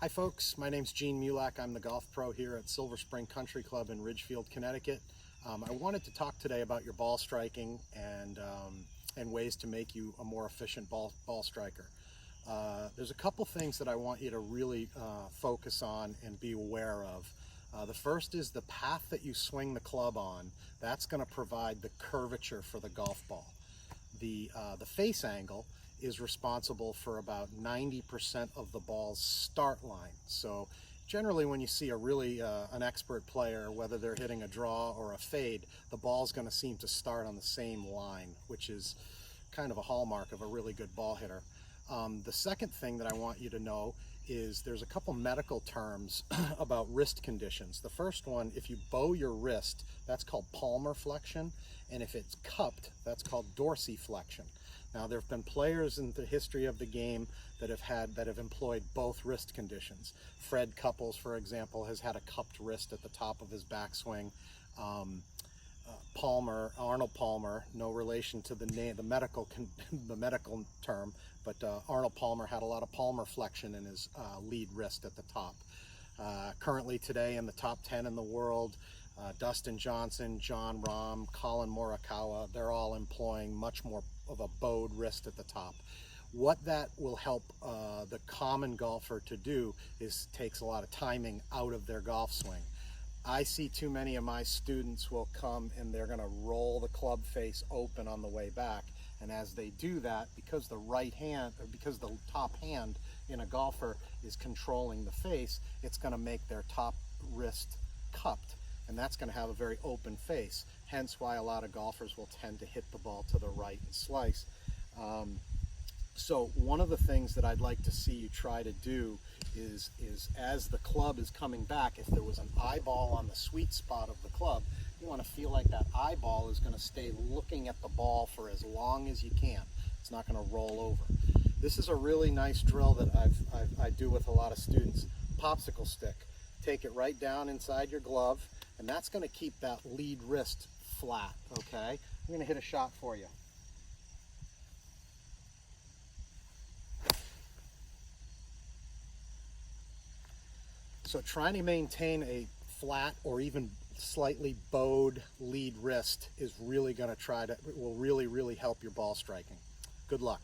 Hi folks, my name's Gene Mulak. I'm the golf pro here at Silver Spring Country Club in Ridgefield, Connecticut. I wanted to talk today about your ball striking and ways to make you a more efficient ball striker. There's a couple things that I want you to really focus on and be aware of. The first is the path that you swing the club on. That's going to provide the curvature for the golf ball. The face angle is responsible for about 90% of the ball's start line. So generally when you see a really an expert player, whether they're hitting a draw or a fade, the ball's going to seem to start on the same line, which is kind of a hallmark of a really good ball hitter. The second thing that I want you to know is there's a couple medical terms about wrist conditions. The first one, if you bow your wrist, that's called palmar flexion, and if it's cupped, that's called dorsiflexion. Now, there have been players in the history of the game that have employed both wrist conditions. Fred Couples, for example, has had a cupped wrist at the top of his backswing. Arnold Palmer, no relation to the name, the medical term, but Arnold Palmer had a lot of palmar flexion in his lead wrist at the top. Currently today in the top 10 in the world, Dustin Johnson, Jon Rahm, Collin Morikawa, they're all employing much more of a bowed wrist at the top. What that will help the common golfer to do is takes a lot of timing out of their golf swing. I see too many of my students will come and they're going to roll the club face open on the way back, and as they do that, because the top hand in a golfer is controlling the face, it's going to make their top wrist cupped, and that's going to have a very open face, hence why a lot of golfers will tend to hit the ball to the right and slice. So one of the things that I'd like to see you try to do is as the club is coming back, if there was an eyeball on the sweet spot of the club, you want to feel like that eyeball is going to stay looking at the ball for as long as you can. It's not going to roll over. This is a really nice drill that I do with a lot of students. Popsicle stick. Take it right down inside your glove, and that's going to keep that lead wrist flat, okay? I'm going to hit a shot for you. So trying to maintain a flat or even slightly bowed lead wrist is really going to will really help your ball striking. Good luck.